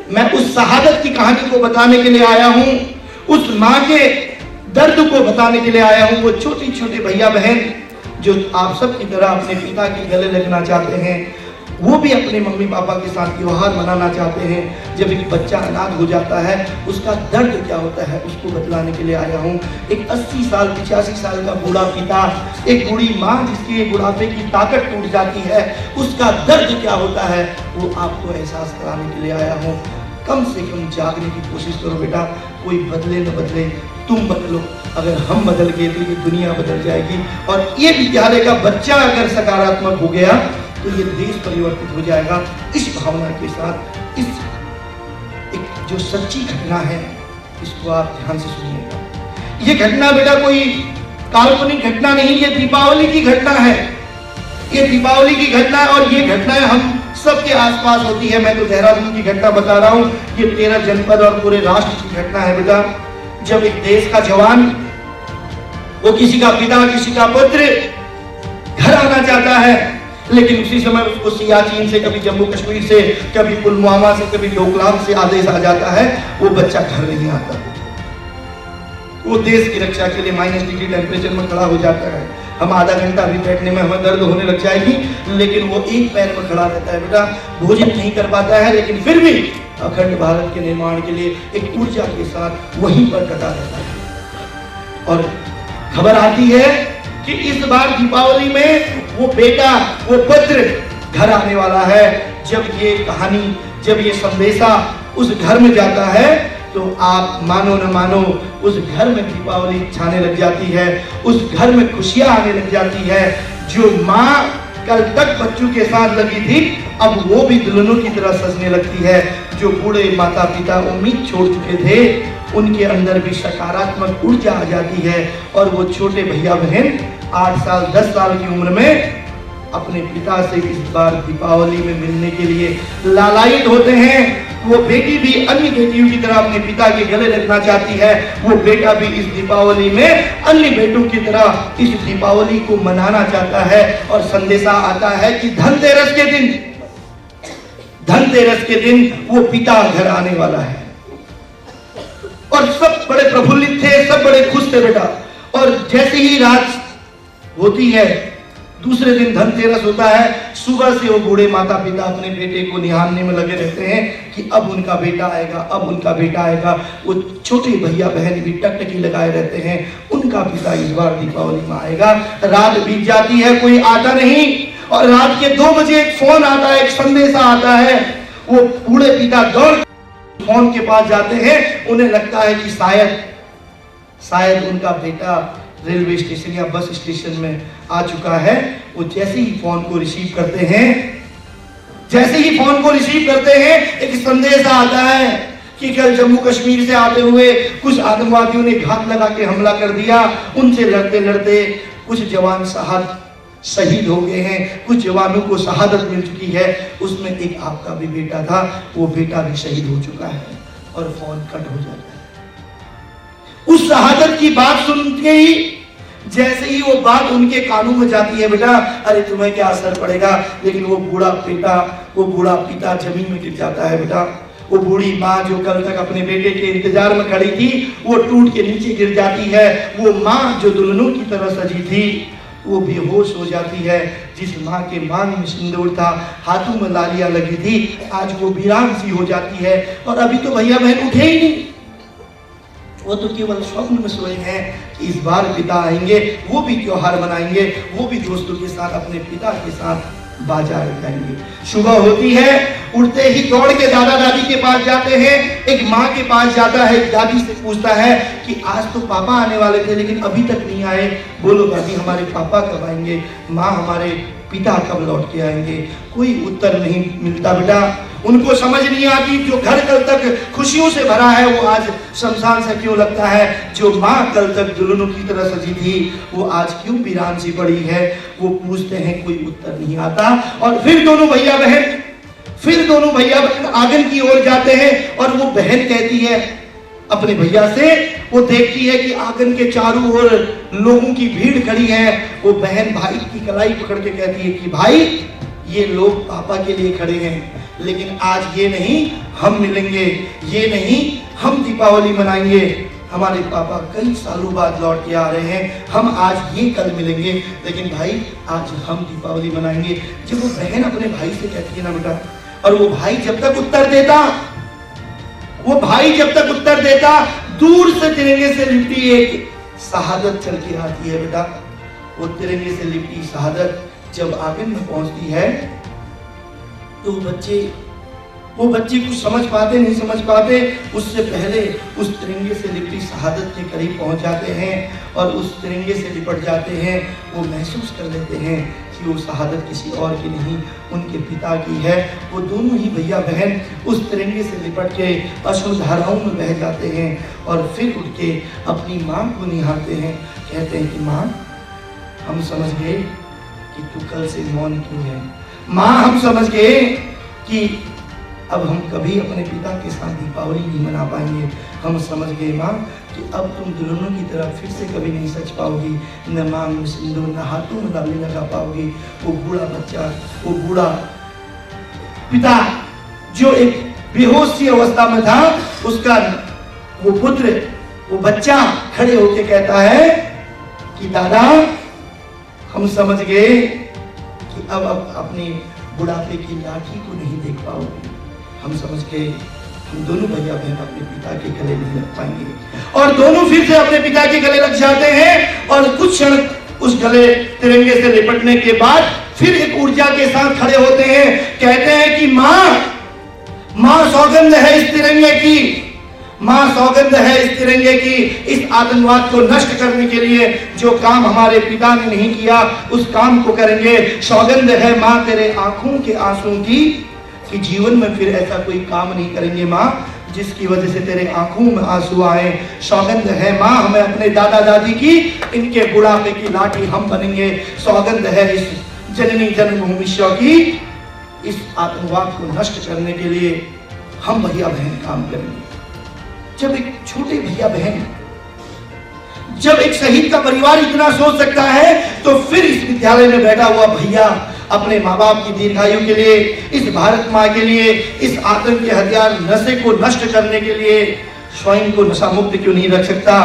मैं उस शहादत की कहानी को बताने के लिए आया हूं, उस माँ के दर्द को बताने के लिए आया हूं। वो छोटे छोटे भैया बहन जो आप सब की तरह अपने पिता के गले लगना चाहते हैं, वो भी अपने मम्मी पापा के साथ त्योहार मनाना चाहते हैं। जब एक बच्चा अनाथ हो जाता है उसका दर्द क्या होता है उसको बतलाने के लिए आया हूँ। एक 80 साल 85 साल का बूढ़ा पिता, एक बूढ़ी माँ जिसकी बुढ़ापे की ताकत टूट जाती है, उसका दर्द क्या होता है वो आपको एहसास कराने के लिए आया हूँ। कम से कम जागने की कोशिश करो बेटा, कोई बदले न बदले तुम बदलो। अगर हम बदल गए तो ये दुनिया बदल जाएगी। और ये विद्यालय का बच्चा अगर सकारात्मक हो गया तो ये देश परिवर्तित हो जाएगा। इस भावना के साथ इस एक जो सच्ची घटना है इसको आप ध्यान से सुनिएगा। ये घटना बेटा कोई काल्पनिक घटना नहीं, ये दीपावली की घटना है। ये दीपावली की घटना है और ये घटनाएं हम सबके आसपास होती है। मैं तो देहरादून की घटना बता रहा हूँ, ये 13 जनपद और पूरे राष्ट्र की घटना है बेटा। जब एक देश का जवान, वो किसी का पिता किसी का पुत्र घर आना चाहता है, लेकिन उसी समय उसको सियाचिन से, कभी जम्मू कश्मीर से, कभी पुलवामा से, कभी डोकलाम से आदेश आ जाता है, वो बच्चा घर नहीं आता। वो देश की रक्षा के लिए -डिग्री टेम्परेचर में खड़ा हो जाता है। हम आधा घंटा अभी बैठने में हमें दर्द होने लग जाएगी, लेकिन वो एक पैर में खड़ा रहता है बेटा। भोजन नहीं कर पाता है लेकिन फिर भी अखंड भारत के निर्माण के लिए एक ऊर्जा के साथ वहीं पर डटा रहता है। और खबर आती है कि इस बार दीपावली में वो बेटा, वो पुत्र घर आने वाला है। जब ये कहानी, जब ये संदेशा उस घर में जाता है तो आप मानो न मानो उस घर में दीपावली छाने लग जाती है, उस घर में खुशियां आने लग जाती है। जो माँ कल तक बच्चों के साथ लगी थी अब वो भी दुल्हनों की तरह सजने लगती है। जो बूढ़े माता पिता उम्मीद छोड़ चुके थे उनके अंदर भी सकारात्मक ऊर्जा आ जाती है और वो छोटे भैया बहन 8 साल 10 साल की उम्र में अपने पिता से इस बार दीपावली में मिलने के लिए लालायित होते हैं। वो बेटी भी अन्य बेटियों की तरह अपने पिता के गले लगना चाहती है, वो बेटा भी इस दीपावली में अन्य बेटों की तरह इस दीपावली को मनाना चाहता है। और संदेशा आता है कि धनतेरस के दिन वो पिता घर आने वाला है। और सब बड़े प्रफुल्लित थे, सब बड़े खुश थे बेटा। और जैसे ही रात होती है, दूसरे दिन धनतेरस होता है, सुबह से वो बूढ़े माता पिता अपने बेटे को निहारने में लगे रहते हैं कि अब उनका बेटा आएगा, अब उनका बेटा आएगा। वो छोटे भैया बहन भी टकटकी लगाए रहते हैं, उनका पिता इस बार दीपावली में आएगा। रात बीत जाती है, कोई आता नहीं। और रात के 2 बजे एक फोन आता है, एक संदेशा आता है। वो बूढ़े पिता दौड़ फोन के पास जाते हैं। उन्हें लगता है कि शायद उनका बेटा रेलवे स्टेशन या बस स्टेशन में आ चुका है। वो जैसे ही फोन को रिसीव करते हैं, एक संदेश आता है कि कल जम्मू कश्मीर से आते हुए कुछ आतंकवादियों ने घात लगा के हमला कर दिया। उनसे लड़ते लड़ते कुछ जवान शहीद हो गए हैं, कुछ जवानों को शहादत मिल चुकी है। उसमें एक आपका भी बेटा था, वो बेटा भी शहीद हो चुका है। और फोन कट हो जाता है। उस शहादत की बात सुनते ही, जैसे ही वो बात उनके कानों में जाती है, बेटा अरे तुम्हें क्या असर पड़ेगा, लेकिन वो बूढ़ा पिता जमीन में गिर जाता है बेटा। वो बूढ़ी माँ जो कल तक अपने बेटे के इंतजार में खड़ी थी वो टूट के नीचे गिर जाती है। वो माँ जो दुल्हनों की तरह सजी थी वो बेहोश हो जाती है। जिस माँ के मांग में सिंदूर था, हाथों में लालियां लगी थी, आज वो वीरान सी हो जाती है। और अभी तो भैया बहन उठे ही नहीं, वो तो केवल स्वप्न में सोए हैं कि इस बार पिता आएंगे, वो भी त्योहार मनाएंगे, वो भी दोस्तों के साथ अपने पिता के साथ बाजार जाएंगे। सुबह होती है, उठते ही दौड़ के दादा दादी के पास जाते हैं। एक माँ के पास जाता है, दादी से पूछता है कि आज तो पापा आने वाले थे लेकिन अभी तक नहीं आए, बोलो दादी हमारे पापा कब आएंगे, माँ हमारे पिता कब लौट के आएंगे। कोई उत्तर नहीं मिलता बेटा। उनको समझ नहीं आती जो घर कल तक खुशियों से भरा है वो आज शमशान सा क्यों लगता है। जो माँ कल तक दुल्हनों की तरह सजी थी वो आज क्यों वीरान सी पड़ी है। वो पूछते हैं, कोई उत्तर नहीं आता। और फिर दोनों भैया बहन आंगन की ओर जाते हैं और वो बहन कहती है अपने भैया से, वो देखती है कि आंगन के चारों ओर लोगों की भीड़ खड़ी है। वो बहन भाई की कलाई पकड़ के कहती है कि भाई ये लोग पापा के लिए खड़े हैं, लेकिन आज ये नहीं हम मिलेंगे, ये नहीं हम दीपावली मनाएंगे। हमारे पापा कई सालों बाद लौट के आ रहे हैं, हम आज ये कल मिलेंगे, लेकिन भाई आज हम दीपावली मनाएंगे। जब वो बहन अपने भाई से कहती है ना बेटा, और वो भाई जब तक उत्तर देता दूर से तिरंगे से लिपटी एक शहादत चल के आती है बेटा। वो तिरंगे से लिपटी शहादत जब आंगन में पहुंचती है तो वो बच्चे कुछ समझ पाते नहीं समझ पाते, उससे पहले उस तिरंगे से लिपटी शहादत के करीब पहुंच जाते हैं और उस तिरंगे से लिपट जाते हैं। वो महसूस कर लेते हैं कि वो शहादत किसी और की नहीं, उनके पिता की है। वो दोनों ही भैया बहन उस तिरंगे से लिपट के अश्रुधाराओं में बह जाते हैं और फिर उठ के अपनी माँ को निहारते हैं। कहते हैं कि माँ, हम समझ गए कि तू कल से मौन क्यों है। माँ, हम समझ गए कि अब हम कभी अपने पिता के साथ दीपावली नहीं मना पाएंगे। हम समझ गए माँ कि अब तुम दुल्हनों की तरह फिर से कभी नहीं सच पाओगी, न मांग में सिंदूर, न हाथों में लाली लगा पाओगी। वो बूढ़ा बच्चा, वो बूढ़ा पिता जो एक बेहोश सी अवस्था में था, उसका वो पुत्र, वो बच्चा खड़े होकर कहता है कि दादा, हम समझ गए कि अब अपने बुढ़ापे की लाठी को नहीं देख पाओगे। हम समझ गए हम दोनों भैया बहन अपने पिता के गले नहीं लग पाएंगे। और दोनों फिर से अपने पिता के गले लग जाते हैं और कुछ क्षण उस गले तिरंगे से लिपटने के बाद फिर एक ऊर्जा के साथ खड़े होते हैं। कहते हैं कि माँ सौगंध है इस तिरंगे की, माँ सौगंध है इस तिरंगे की, इस आतंकवाद को नष्ट करने के लिए जो काम हमारे पिता ने नहीं किया उस काम को करेंगे। सौगंध है माँ तेरे आंखों के आंसू की, कि जीवन में फिर ऐसा कोई काम नहीं करेंगे माँ जिसकी वजह से तेरे आंखों में आंसू आए। सौगंध है माँ हमें अपने दादा दादी की, इनके बुढ़ापे की लाठी हम बनेंगे। सौगंध है इस जननी जन्मभूमि की, इस आतंकवाद को नष्ट करने के लिए हम भैया बहन काम करेंगे। जब एक छोटे भैया बहन, जब एक शहीद का परिवार इतना सोच सकता है, तो फिर इस विद्यालय में बैठा हुआ भैया अपने माँ बाप की दीर्घायु के लिए, इस भारत माँ के लिए, इस आतंक के हथियार नशे को नष्ट करने के लिए स्वयं को नशा मुक्त क्यों नहीं रख सकता।